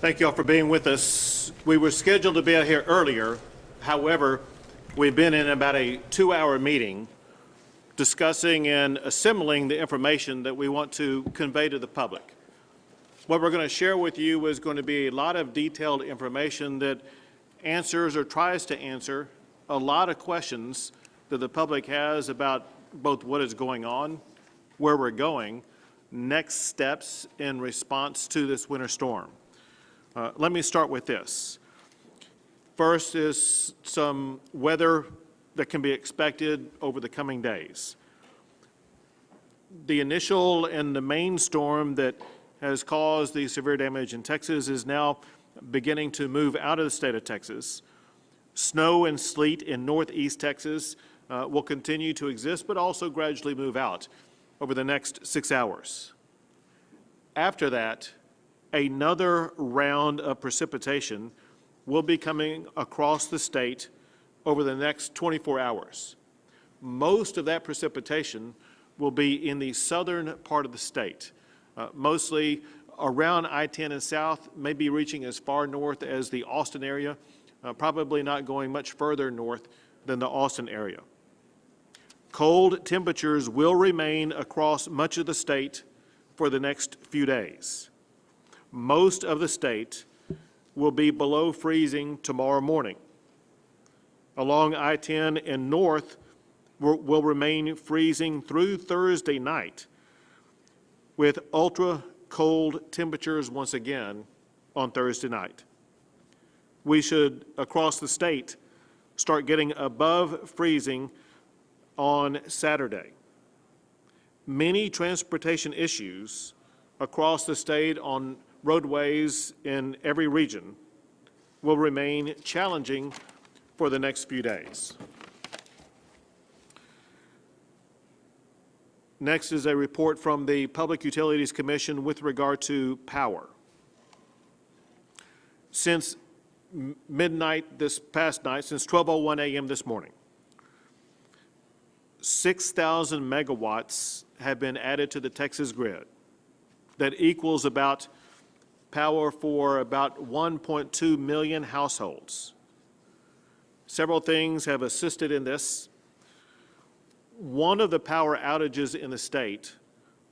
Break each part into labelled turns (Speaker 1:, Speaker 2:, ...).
Speaker 1: Thank you all for being with us. We were scheduled to be out here earlier. However, we've been in about a 2-hour meeting discussing and assembling the information that we want to convey to the public. What we're going to share with you is going to be a lot of detailed information that answers or tries to answer a lot of questions that the public has about both what is going on, where we're going, next steps in response to this winter storm. Let me start with this. First is some weather that can be expected over the coming days. The initial and the main storm that has caused the severe damage in Texas is now beginning to move out of the state of Texas. Snow and sleet in northeast Texas will continue to exist, but also gradually move out over the next 6 hours. After that, another round of precipitation will be coming across the state over the next 24 hours. Most of that precipitation will be in the southern part of the state, mostly around I-10 and south, maybe reaching as far north as the Austin area, probably not going much further north than the Austin area. Cold temperatures will remain across much of the state for the next few days. Most of the state will be below freezing tomorrow morning. Along I-10 and north will remain freezing through Thursday night, with ultra cold temperatures once again on Thursday night. We should, across the state, start getting above freezing on Saturday. Many transportation issues across the state on roadways in every region will remain challenging for the next few days. Next is a report from the Public Utilities Commission with regard to power. Since midnight this past night, since 12:01 a.m. this morning, 6,000 megawatts have been added to the Texas grid. That equals about power for about 1.2 million households. Several things have assisted in this. One of the power outages in the state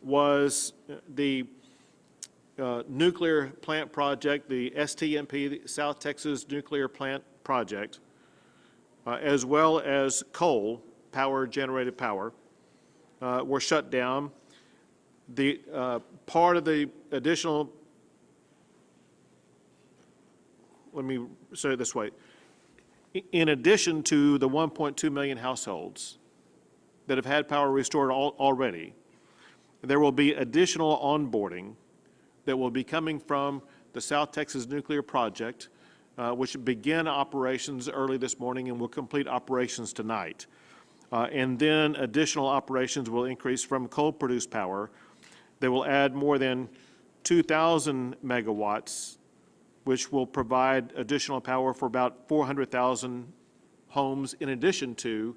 Speaker 1: was the nuclear plant project, the STMP, the South Texas Nuclear Plant Project, as well as coal, generated power, were shut down. The part of the additional, let me say it this way, in addition to the 1.2 million households that have had power restored already, there will be additional onboarding that will be coming from the South Texas Nuclear Project, which began operations early this morning and will complete operations tonight. And then additional operations will increase from coal-produced power. They will add more than 2,000 megawatts, which will provide additional power for about 400,000 homes in addition to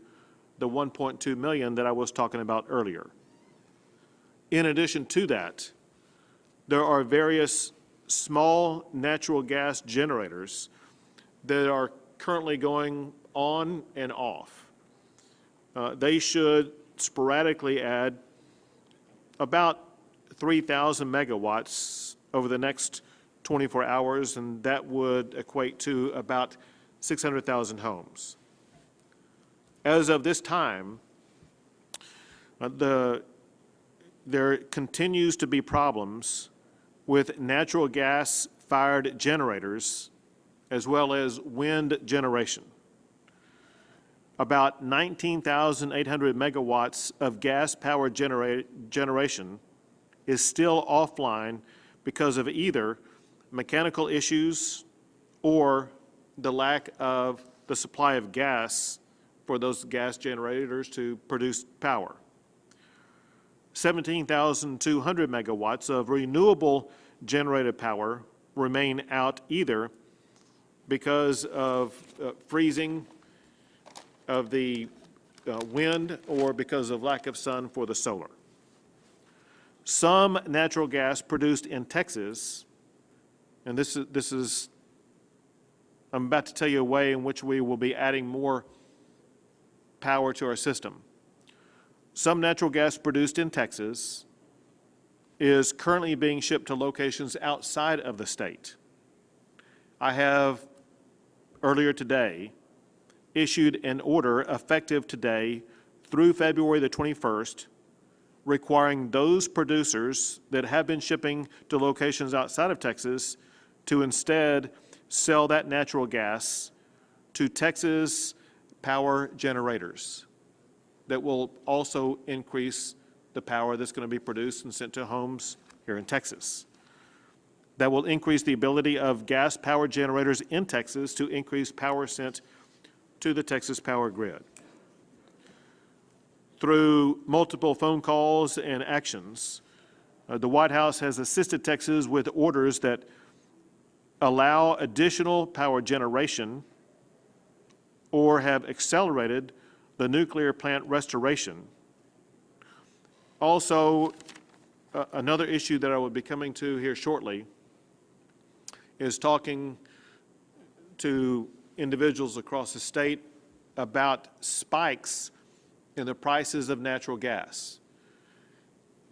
Speaker 1: the 1.2 million that I was talking about earlier. In addition to that, there are various small natural gas generators that are currently going on and off. They should sporadically add about 3,000 megawatts over the next 24 hours, and that would equate to about 600,000 homes. As of this time, there continues to be problems with natural gas-fired generators as well as wind generation. About 19,800 megawatts of gas-powered generation is still offline because of either mechanical issues or the lack of the supply of gas for those gas generators to produce power. 17,200 megawatts of renewable generated power remain out either because of freezing of the wind or because of lack of sun for the solar. Some natural gas produced in Texas and I'm about to tell you a way in which we will be adding more power to our system. Some natural gas produced in Texas is currently being shipped to locations outside of the state. I have, earlier today, issued an order effective today through February the 21st, requiring those producers that have been shipping to locations outside of Texas to instead sell that natural gas to Texas power generators that will also increase the power that's going to be produced and sent to homes here in Texas. That will increase the ability of gas power generators in Texas to increase power sent to the Texas power grid. Through multiple phone calls and actions, the White House has assisted Texas with orders that allow additional power generation or have accelerated the nuclear plant restoration. Also, another issue that I will be coming to here shortly is talking to individuals across the state about spikes in the prices of natural gas.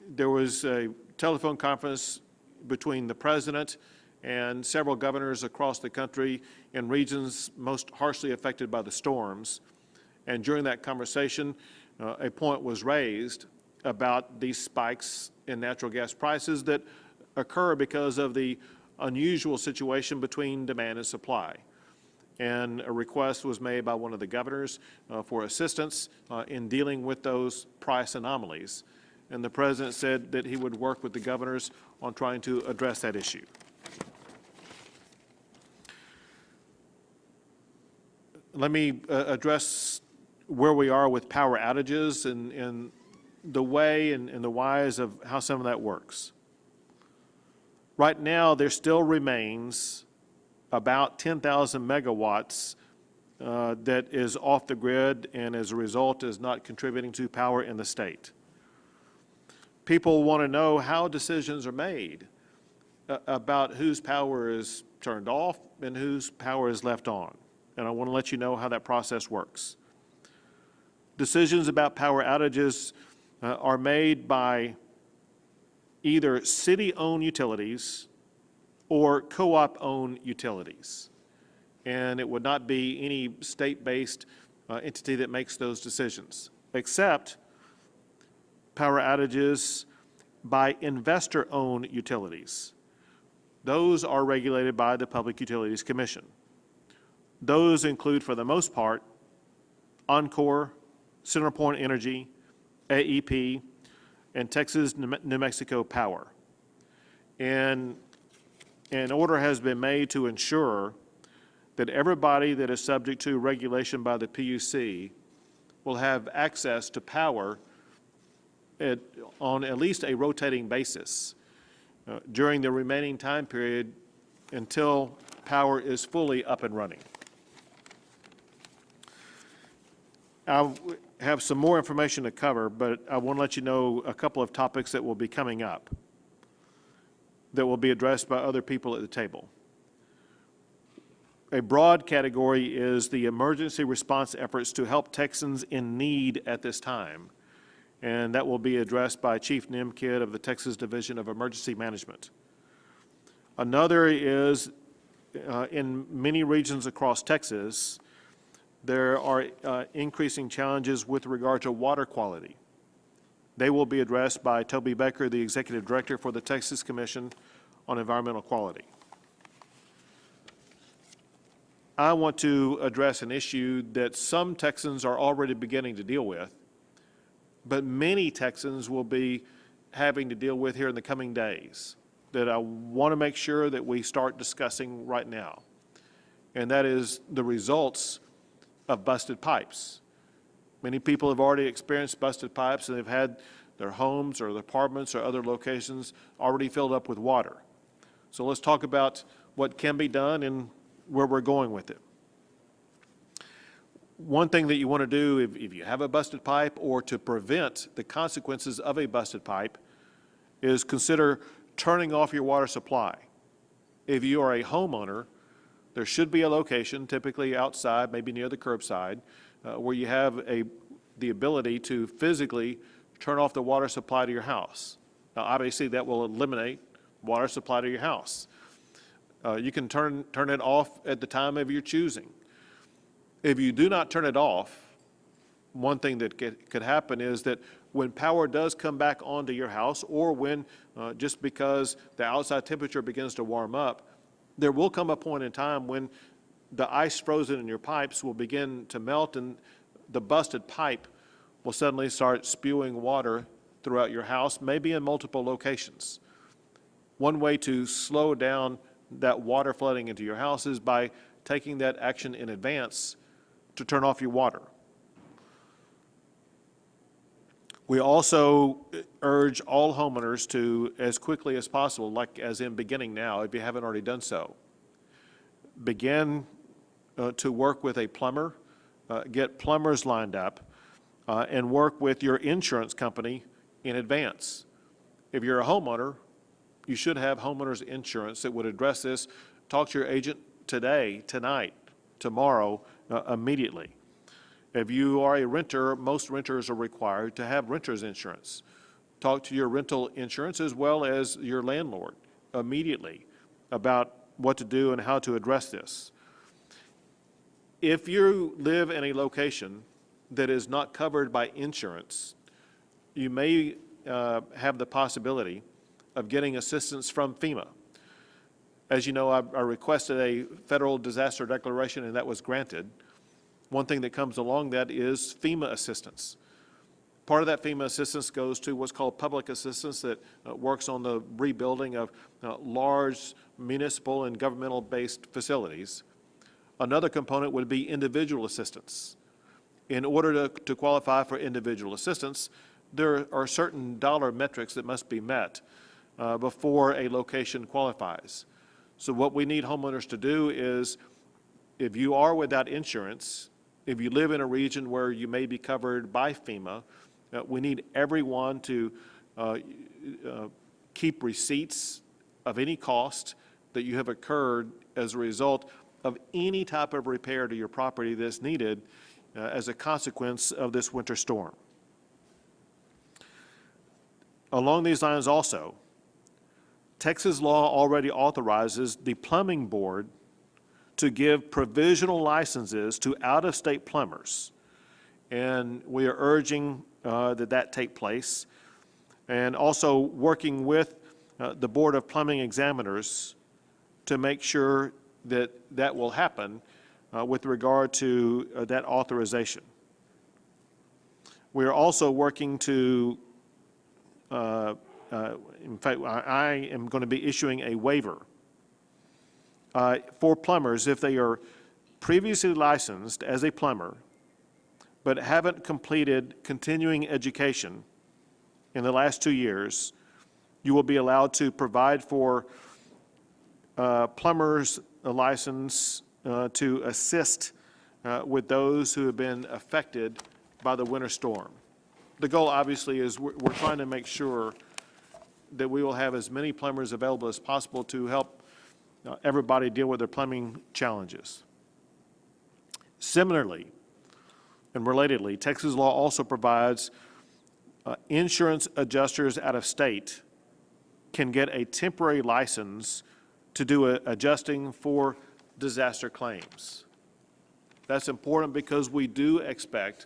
Speaker 1: There was a telephone conference between the President and several governors across the country in regions most harshly affected by the storms. And during that conversation, a point was raised about these spikes in natural gas prices that occur because of the unusual situation between demand and supply. And a request was made by one of the governors for assistance in dealing with those price anomalies. And the President said that he would work with the governors on trying to address that issue. Let me address where we are with power outages and the way and the whys of how some of that works. Right now, there still remains about 10,000 megawatts that is off the grid and as a result is not contributing to power in the state. People want to know how decisions are made about whose power is turned off and whose power is left on. And I want to let you know how that process works. Decisions about power outages are made by either city-owned utilities or co-op-owned utilities. And it would not be any state-based entity that makes those decisions, except power outages by investor-owned utilities. Those are regulated by the Public Utilities Commission. Those include, for the most part, Oncor, CenterPoint Energy, AEP, and Texas New Mexico Power. And an order has been made to ensure that everybody that is subject to regulation by the PUC will have access to power on at least a rotating basis during the remaining time period until power is fully up and running. I have some more information to cover, but I want to let you know a couple of topics that will be coming up that will be addressed by other people at the table. A broad category is the emergency response efforts to help Texans in need at this time, and that will be addressed by Chief Nimkid of the Texas Division of Emergency Management. Another is in many regions across Texas, there are increasing challenges with regard to water quality. They will be addressed by Toby Becker, the Executive Director for the Texas Commission on Environmental Quality. I want to address an issue that some Texans are already beginning to deal with, but many Texans will be having to deal with here in the coming days that I want to make sure that we start discussing right now, and that is the results of busted pipes. Many people have already experienced busted pipes and they've had their homes or their apartments or other locations already filled up with water. So let's talk about what can be done and where we're going with it. One thing that you want to do if you have a busted pipe or to prevent the consequences of a busted pipe is consider turning off your water supply. If you are a homeowner, there should be a location, typically outside, maybe near the curbside, where you have the ability to physically turn off the water supply to your house. Now, obviously, that will eliminate water supply to your house. You can turn it off at the time of your choosing. If you do not turn it off, one thing that could happen is that when power does come back onto your house, or when just because the outside temperature begins to warm up, there will come a point in time when the ice frozen in your pipes will begin to melt, and the busted pipe will suddenly start spewing water throughout your house, maybe in multiple locations. One way to slow down that water flooding into your house is by taking that action in advance to turn off your water. We also urge all homeowners to, as quickly as possible, like as in beginning now, if you haven't already done so, begin to work with a plumber, get plumbers lined up, and work with your insurance company in advance. If you're a homeowner, you should have homeowners insurance that would address this. Talk to your agent today, tonight, tomorrow, immediately. If you are a renter, most renters are required to have renter's insurance. Talk to your rental insurance as well as your landlord immediately about what to do and how to address this. If you live in a location that is not covered by insurance, you may have the possibility of getting assistance from Fema. As you know, I requested a federal disaster declaration, and that was granted. One thing that comes along that is FEMA assistance. Part of that FEMA assistance goes to what's called public assistance that works on the rebuilding of large municipal and governmental-based facilities. Another component would be individual assistance. In order to qualify for individual assistance, there are certain dollar metrics that must be met before a location qualifies. So what we need homeowners to do is, if you are without insurance, if you live in a region where you may be covered by FEMA, we need everyone to keep receipts of any cost that you have incurred as a result of any type of repair to your property that's needed as a consequence of this winter storm. Along these lines also, Texas law already authorizes the plumbing board to give provisional licenses to out-of-state plumbers. And we are urging that take place, and also working with the Board of Plumbing Examiners to make sure that that will happen with regard to that authorization. We are also working to, in fact, I am going to be issuing a waiver for plumbers if they are previously licensed as a plumber but haven't completed continuing education in the last 2 years. You will be allowed to provide for plumbers a license to assist with those who have been affected by the winter storm. The goal obviously is we're trying to make sure that we will have as many plumbers available as possible to help everybody deal with their plumbing challenges. Similarly and relatedly, Texas law also provides insurance adjusters out of state can get a temporary license to do adjusting for disaster claims. That's important because we do expect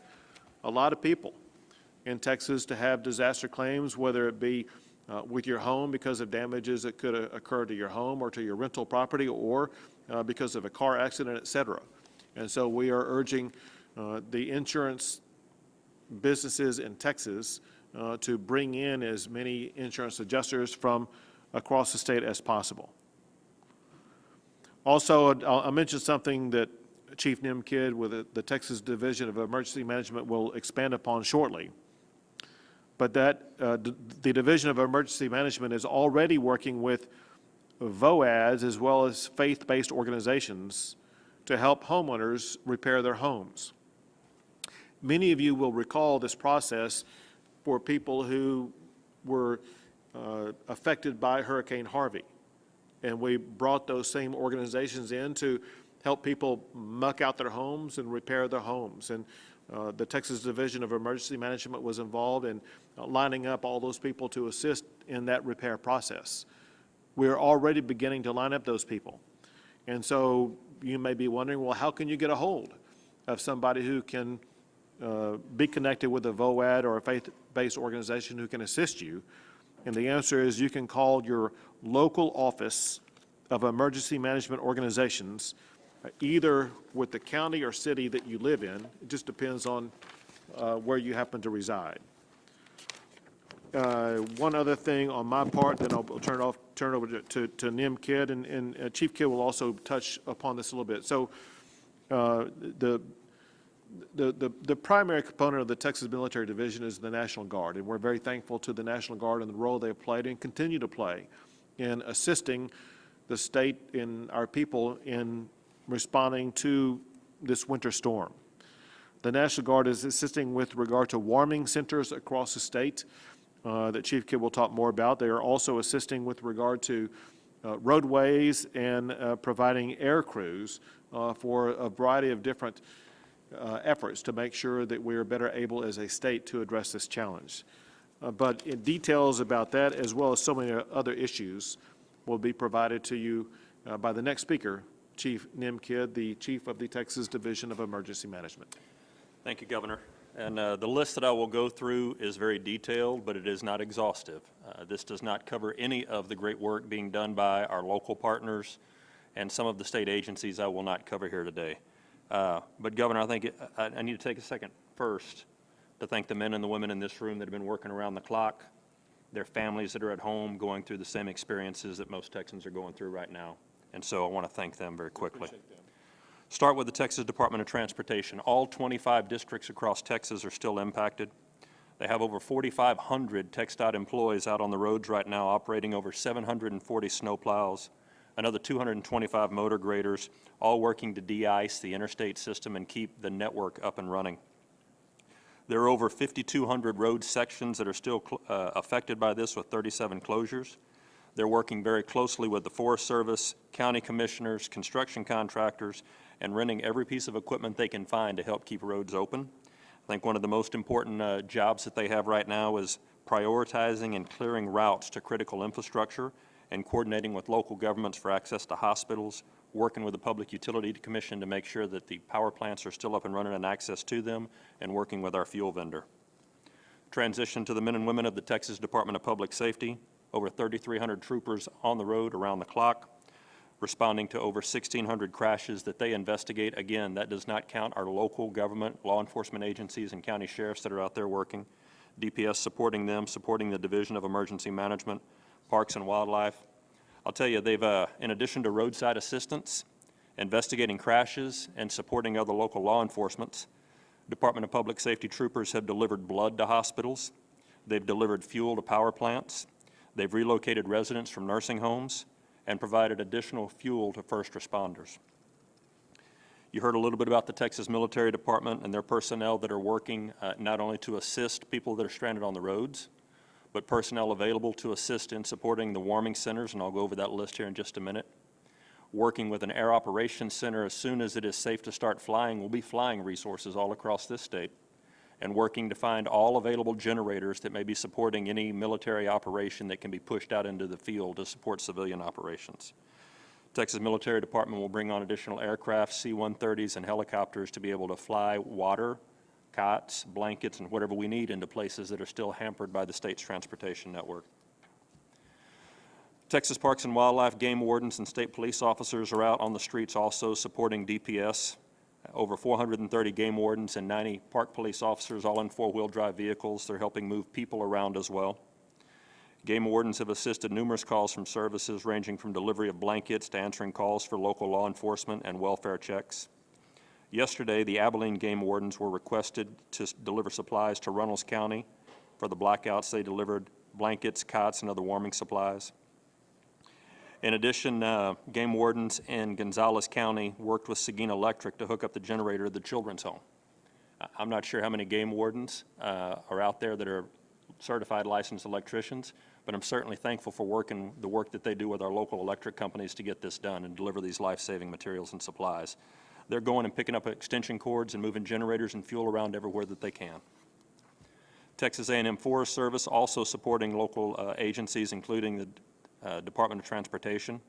Speaker 1: a lot of people in Texas to have disaster claims, whether it be with your home because of damages that could occur to your home or to your rental property, or because of a car accident, et cetera. And so we are urging the insurance businesses in Texas to bring in as many insurance adjusters from across the state as possible. Also, I'll mention something that Chief Nimkid with the Texas Division of Emergency Management will expand upon shortly. But that the Division of Emergency Management is already working with VOADs as well as faith-based organizations to help homeowners repair their homes. Many of you will recall this process for people who were affected by Hurricane Harvey. And we brought those same organizations in to help people muck out their homes and repair their homes. And the Texas Division of Emergency Management was involved in lining up all those people to assist in that repair process. We're already beginning to line up those people. And so you may be wondering, well, how can you get a hold of somebody who can be connected with a VOAD or a faith-based organization who can assist you? And the answer is you can call your local office of emergency management organizations, either with the county or city that you live in. It just depends on where you happen to reside. One other thing on my part, then I'll turn it over to Nim Kidd, and Chief Kidd will also touch upon this a little bit. So the primary component of the Texas Military Division is the National Guard, and we're very thankful to the National Guard and the role they have played and continue to play in assisting the state and our people in responding to this winter storm. The National Guard is assisting with regard to warming centers across the state that Chief Kidd will talk more about. They are also assisting with regard to roadways and providing air crews for a variety of different efforts to make sure that we are better able as a state to address this challenge. But in details about that, as well as so many other issues, will be provided to you by the next speaker, Chief Nim Kidd, the Chief of the Texas Division of Emergency Management.
Speaker 2: Thank you, Governor. And the list that I will go through is very detailed, but it is not exhaustive. This does not cover any of the great work being done by our local partners and some of the state agencies I will not cover here today. But Governor, I think I need to take a second first to thank the men and the women in this room that have been working around the clock, their families that are at home going through the same experiences that most Texans are going through right now. And so I want to thank them very quickly. Start with the Texas Department of Transportation. All 25 districts across Texas are still impacted. They have over 4,500 TxDOT employees out on the roads right now, operating over 740 snowplows, another 225 motor graders, all working to de-ice the interstate system and keep the network up and running. There are over 5,200 road sections that are still affected by this, with 37 closures. They're working very closely with the Forest Service, county commissioners, construction contractors, and renting every piece of equipment they can find to help keep roads open. I think one of the most important jobs that they have right now is prioritizing and clearing routes to critical infrastructure and coordinating with local governments for access to hospitals, working with the Public Utility Commission to make sure that the power plants are still up and running and access to them, and working with our fuel vendor. Transition to the men and women of the Texas Department of Public Safety. Over 3,300 troopers on the road around the clock, responding to over 1,600 crashes that they investigate. Again, that does not count our local government, law enforcement agencies, and county sheriffs that are out there working. DPS supporting them, supporting the Division of Emergency Management, Parks and Wildlife. I'll tell you, they've, in addition to roadside assistance, investigating crashes, and supporting other local law enforcement, Department of Public Safety troopers have delivered blood to hospitals. They've delivered fuel to power plants. They've relocated residents from nursing homes and provided additional fuel to first responders. You heard a little bit about the Texas Military Department and their personnel that are working not only to assist people that are stranded on the roads, but personnel available to assist in supporting the warming centers, and I'll go over that list here in just a minute. Working with an air operations center as soon as it is safe to start flying. We'll be flying resources all across this state, and working to find all available generators that may be supporting any military operation that can be pushed out into the field to support civilian operations. Texas Military Department will bring on additional aircraft, C-130s, and helicopters to be able to fly water, cots, blankets, and whatever we need into places that are still hampered by the state's transportation network. Texas Parks and Wildlife, game wardens, and state police officers are out on the streets also supporting DPS. Over 430 game wardens and 90 park police officers, all in four-wheel drive vehicles. They're helping move people around as well. Game wardens have assisted numerous calls from services ranging from delivery of blankets to answering calls for local law enforcement and welfare checks. Yesterday, the Abilene game wardens were requested to deliver supplies to Runnels County. For the blackouts, they delivered blankets, cots, and other warming supplies. In addition, game wardens in Gonzales County worked with Seguin Electric to hook up the generator of the children's home. I'm not sure how many game wardens are out there that are certified licensed electricians, but I'm certainly thankful for the work that they do with our local electric companies to get this done and deliver these life-saving materials and supplies. They're going and picking up extension cords and moving generators and fuel around everywhere that they can. Texas A&M Forest Service also supporting local agencies, including the Department of Transportation.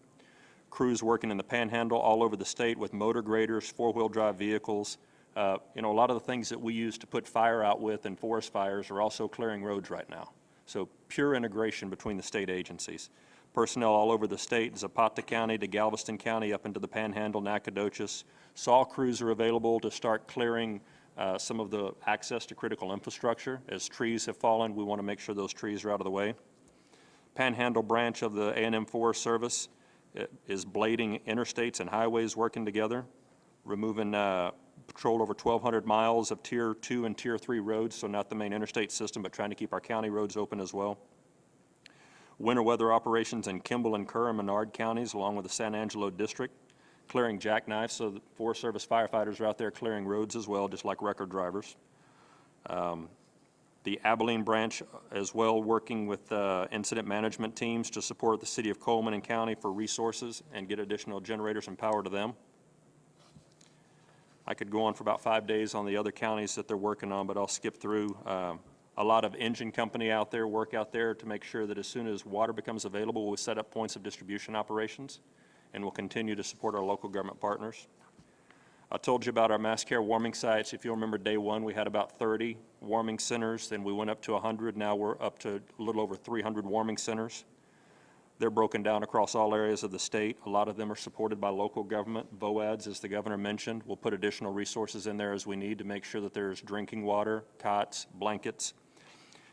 Speaker 2: Crews working in the Panhandle all over the state with motor graders, four-wheel drive vehicles. A lot of the things that we use to put fire out with in forest fires are also clearing roads right now. So pure integration between the state agencies. Personnel all over the state, Zapata County to Galveston County, up into the Panhandle, Nacogdoches. SAW crews are available to start clearing some of the access to critical infrastructure. As trees have fallen, we want to make sure those trees are out of the way. Panhandle branch of the A&M Forest Service is blading interstates and highways working together, removing patrol over 1,200 miles of Tier 2 and Tier 3 roads, so not the main interstate system, but trying to keep our county roads open as well. Winter weather operations in Kimball and Kerr and Menard counties, along with the San Angelo District, clearing jackknives, so the Forest Service firefighters are out there clearing roads as well, just like record drivers. The Abilene branch as well, working with incident management teams to support the city of Coleman and county for resources and get additional generators and power to them. I could go on for about 5 days on the other counties that they're working on, but I'll skip through. A lot of engine company out there, work out there to make sure that as soon as water becomes available, we'll set up points of distribution operations, and we'll continue to support our local government partners. I told you about our mass care warming sites. If you'll remember, day one, we had about 30 warming centers, then we went up to 100. Now we're up to a little over 300 warming centers. They're broken down across all areas of the state. A lot of them are supported by local government. VOADs, as the governor mentioned, we'll put additional resources in there as we need to make sure that there's drinking water, cots, blankets.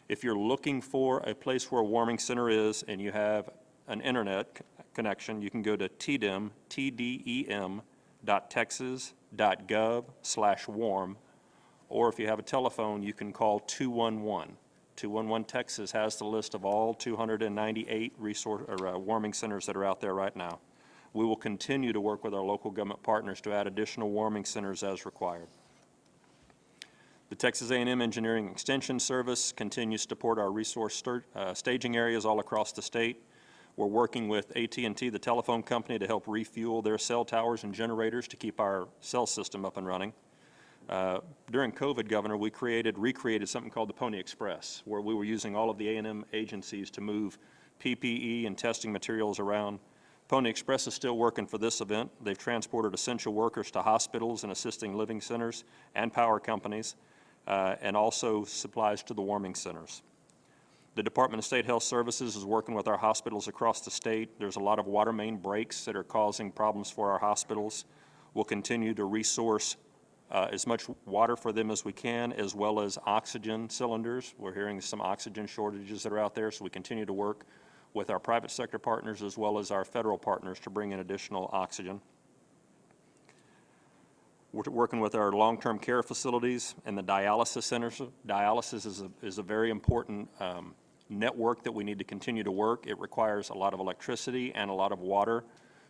Speaker 2: If you're looking for a place where a warming center is and you have an internet connection, you can go to tdem.texas.gov/warm, or if you have a telephone, you can call 211. 211 Texas has the list of all 298 warming centers that are out there right now. We will continue to work with our local government partners to add additional warming centers as required. The Texas A&M Engineering Extension Service continues to support our resource staging areas all across the state. We're working with AT&T, the telephone company, to help refuel their cell towers and generators to keep our cell system up and running. During COVID, Governor, we recreated something called the Pony Express, where we were using all of the A&M agencies to move PPE and testing materials around. Pony Express is still working for this event. They've transported essential workers to hospitals and assisting living centers and power companies, and also supplies to the warming centers. The Department of State Health Services is working with our hospitals across the state. There's a lot of water main breaks that are causing problems for our hospitals. We'll continue to resource as much water for them as we can, as well as oxygen cylinders. We're hearing some oxygen shortages that are out there, so we continue to work with our private sector partners as well as our federal partners to bring in additional oxygen. We're working with our long-term care facilities and the dialysis centers. Dialysis is a very important network that we need to continue to work. It requires a lot of electricity and a lot of water.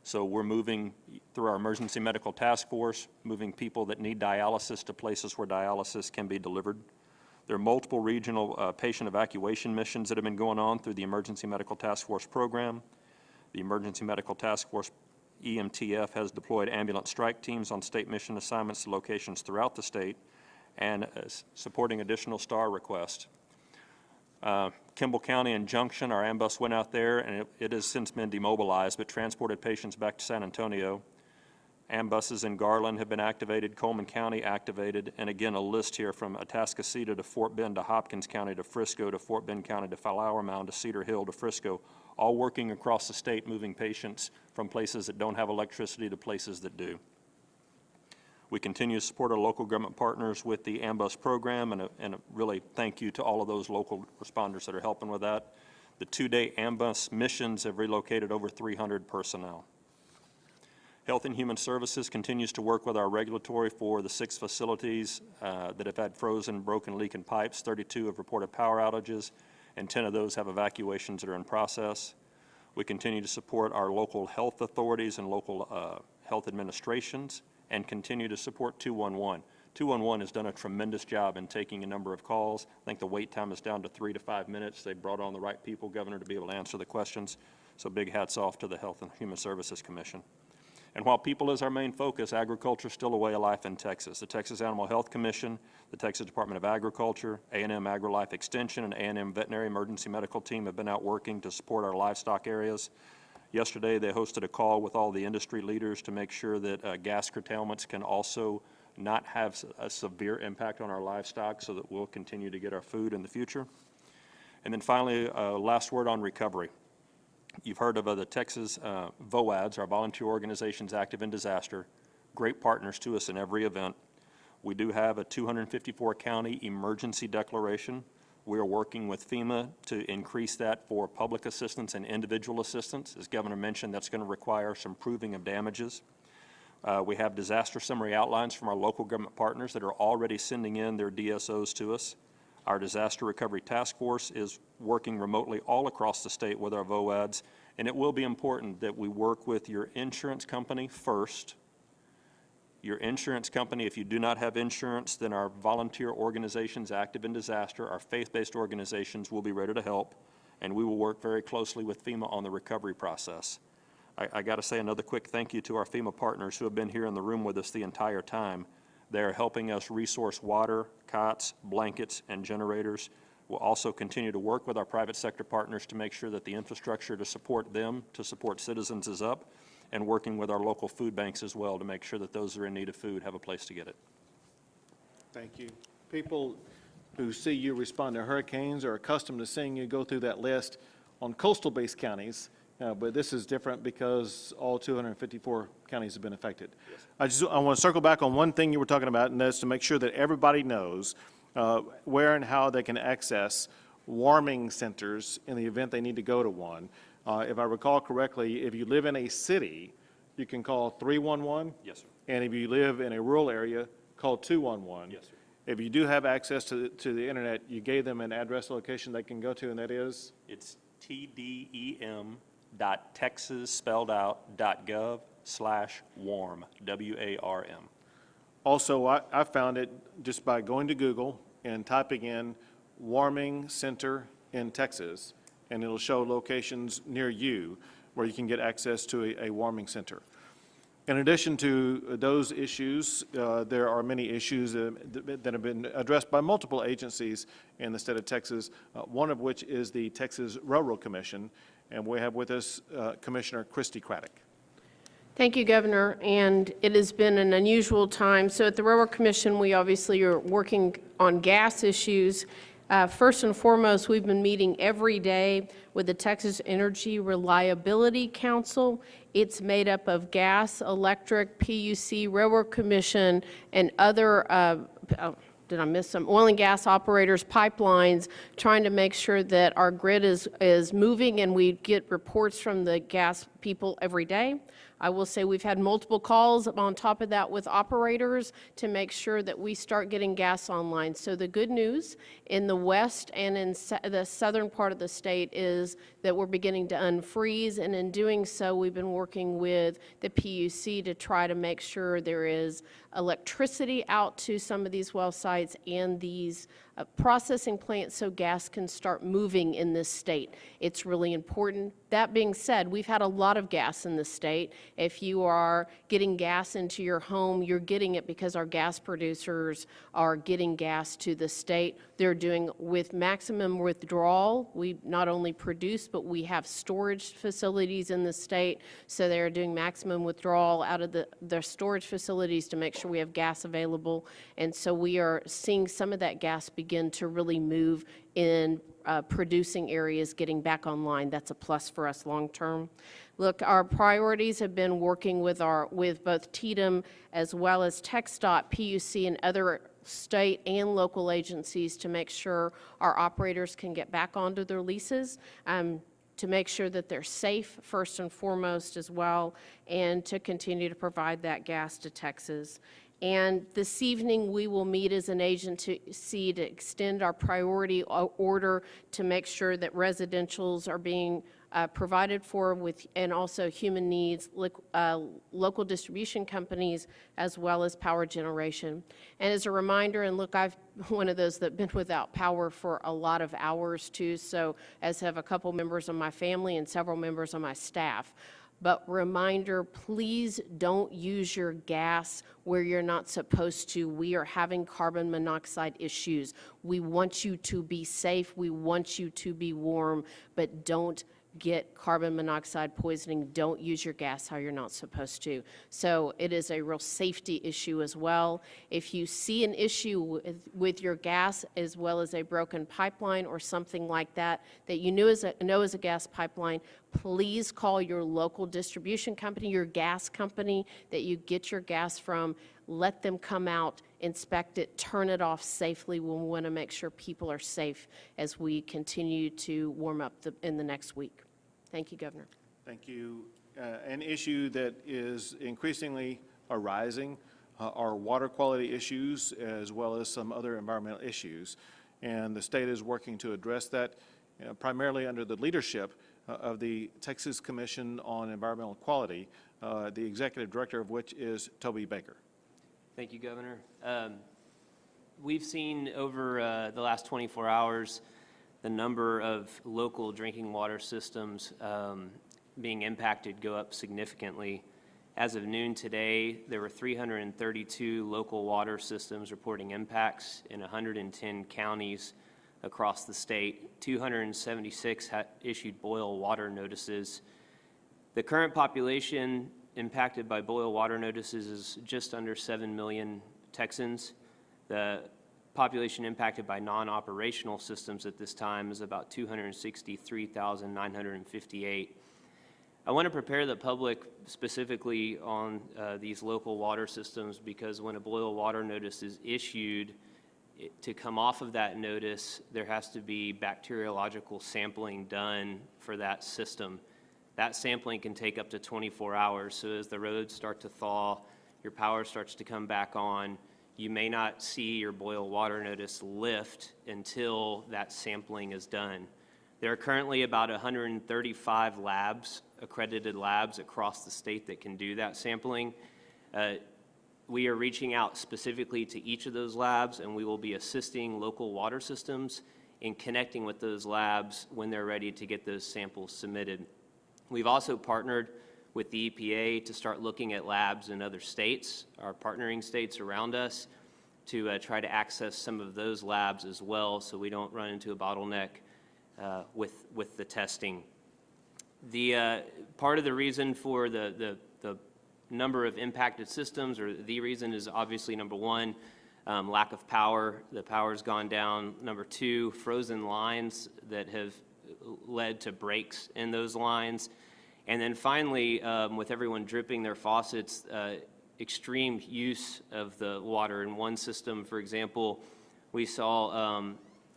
Speaker 2: So we're moving through our emergency medical task force, moving people that need dialysis to places where dialysis can be delivered. There are multiple regional patient evacuation missions that have been going on through the Emergency Medical Task Force program. The Emergency Medical Task Force, EMTF, has deployed ambulance strike teams on state mission assignments to locations throughout the state and supporting additional STAR requests. Kimball County and Junction, our ambulance went out there, and it has since been demobilized, but transported patients back to San Antonio. Ambuses in Garland have been activated, Coleman County activated, and again, a list here from Atascocita to Fort Bend to Hopkins County to Frisco to Fort Bend County to Flower Mound to Cedar Hill to Frisco, all working across the state, moving patients from places that don't have electricity to places that do. We continue to support our local government partners with the AMBUS program, and really thank you to all of those local responders that are helping with that. The 2-day AMBUS missions have relocated over 300 personnel. Health and Human Services continues to work with our regulatory for the 6 facilities that have had frozen, broken, leaking pipes. 32 have reported power outages, and 10 of those have evacuations that are in process. We continue to support our local health authorities and local health administrations, and continue to support 211. 211 has done a tremendous job in taking a number of calls. I think the wait time is down to 3 to 5 minutes. They brought on the right people, Governor, to be able to answer the questions. So big hats off to the Health and Human Services Commission. And while people is our main focus, agriculture is still a way of life in Texas. The Texas Animal Health Commission, the Texas Department of Agriculture, A&M AgriLife Extension, and A&M Veterinary Emergency Medical Team have been out working to support our livestock areas. Yesterday, they hosted a call with all the industry leaders to make sure that gas curtailments can also not have a severe impact on our livestock so that we'll continue to get our food in the future. And then finally, last word on recovery. You've heard of the Texas VOADs, our volunteer organizations active in disaster, great partners to us in every event. We do have a 254 county emergency declaration. We are working with Fema to increase that for public assistance and individual assistance. As Governor mentioned, that's going to require some proving of damages. We have disaster summary outlines from our local government partners that are already sending in their DSOs to us. Our Disaster Recovery Task Force is working remotely all across the state with our VOADs, and it will be important that we work with your insurance company first. Your insurance company, if you do not have insurance, then our volunteer organizations active in disaster, our faith-based organizations will be ready to help, and we will work very closely with FEMA on the recovery process. I got to say another quick thank you to our FEMA partners who have been here in the room with us the entire time. They are helping us resource water, cots, blankets, and generators. We'll also continue to work with our private sector partners to make sure that the infrastructure to support them, to support citizens is up, and working with our local food banks as well to make sure that those who are in need of food have a place to get it.
Speaker 1: Thank you. People who see you respond to hurricanes are accustomed to seeing you go through that list on coastal-based counties. But this is different because all 254 counties have been affected. Yes. I want to circle back on one thing you were talking about, and that's to make sure that everybody knows where and how they can access warming centers in the event they need to go to one. If I recall correctly, if you live in a city, you can call 311.
Speaker 2: Yes, sir.
Speaker 1: And if you live in a rural area, call 211. Yes, sir. If you do have access to the internet, you gave them an address location they can go to, and that is?
Speaker 2: It's tdem.texas.gov/warm, W-A-R-M.
Speaker 1: Also, I found it just by going to Google and typing in warming center in Texas, and it'll show locations near you where you can get access to a warming center. In addition to those issues, there are many issues that have been addressed by multiple agencies in the state of Texas, one of which is the Texas Railroad Commission, and we have with us Commissioner Christy Craddock.
Speaker 3: Thank you, Governor, and it has been an unusual time. So at the Railroad Commission, we obviously are working on gas issues. First and foremost, we've been meeting every day with the Texas Energy Reliability Council. It's made up of gas, electric, PUC, Railroad Commission, and other, did I miss some? Oil and gas operators, pipelines, trying to make sure that our grid is moving, and we get reports from the gas people every day. I will say we've had multiple calls on top of that with operators to make sure that we start getting gas online. So the good news in the west and in the southern part of the state is that we're beginning to unfreeze, and in doing so, we've been working with the PUC to try to make sure there is electricity out to some of these well sites and these processing plants so gas can start moving in this state. It's really important. That being said, we've had a lot of gas in the state. If you are getting gas into your home, you're getting it because our gas producers are getting gas to the state. They're doing with maximum withdrawal. We not only produce, but we have storage facilities in the state, so they're doing maximum withdrawal out of their storage facilities to make sure we have gas available. And so we are seeing some of that gas begin to really move in producing areas getting back online. That's a plus for us long term. Look, our priorities have been working with both TDEM as well as TxDOT, PUC, and other state and local agencies to make sure our operators can get back onto their leases, to make sure that they're safe first and foremost as well, and to continue to provide that gas to Texas. And this evening, we will meet as an agency to extend our priority order to make sure that residentials are being provided for with, and also human needs, local distribution companies, as well as power generation. And as a reminder, and look, I've one of those that been without power for a lot of hours too, so as have a couple members of my family and several members of my staff. But reminder, please don't use your gas where you're not supposed to. We are having carbon monoxide issues. We want you to be safe. We want you to be warm, but don't get carbon monoxide poisoning. Don't use your gas how you're not supposed to. So it is a real safety issue as well. If you see an issue with your gas as well as a broken pipeline or something like that that you know is a gas pipeline, please call your local distribution company, your gas company that you get your gas from. Let them come out, inspect it, turn it off safely. We want to make sure people are safe as we continue to warm up in the next week. Thank you, Governor.
Speaker 1: Thank you. An issue that is increasingly arising are water quality issues as well as some other environmental issues. And the state is working to address that primarily under the leadership of the Texas Commission on Environmental Quality, the executive director of which is Toby Baker.
Speaker 4: Thank you, Governor. We've seen over the last 24 hours the number of local drinking water systems being impacted go up significantly. As of noon today, there were 332 local water systems reporting impacts in 110 counties across the state. 276 issued boil water notices. The current population impacted by boil water notices is just under 7 million Texans. The population impacted by non-operational systems at this time is about 263,958. I want to prepare the public specifically on these local water systems because when a boil water notice is issued, to come off of that notice, there has to be bacteriological sampling done for that system. That sampling can take up to 24 hours, so as the roads start to thaw, your power starts to come back on, you may not see your boil water notice lift until that sampling is done. There are currently about 135 labs, accredited labs across the state that can do that sampling. We are reaching out specifically to each of those labs, and we will be assisting local water systems in connecting with those labs when they're ready to get those samples submitted. We've also partnered with the EPA to start looking at labs in other states, our partnering states around us, to try to access some of those labs as well so we don't run into a bottleneck with the testing. The part of the reason for the number of impacted systems, or the reason, is obviously number one, lack of power. The power's gone down. Number two, frozen lines that have led to breaks in those lines. And then finally, with everyone dripping their faucets, extreme use of the water in one system. For example, we saw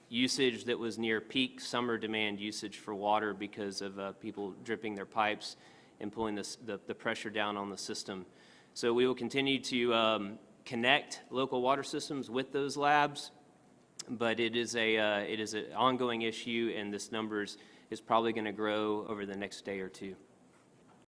Speaker 4: usage that was near peak summer demand usage for water because of people dripping their pipes and pulling the pressure down on the system. So we will continue to connect local water systems with those labs, but it is an ongoing issue, and this number is probably going to grow over the next day or two.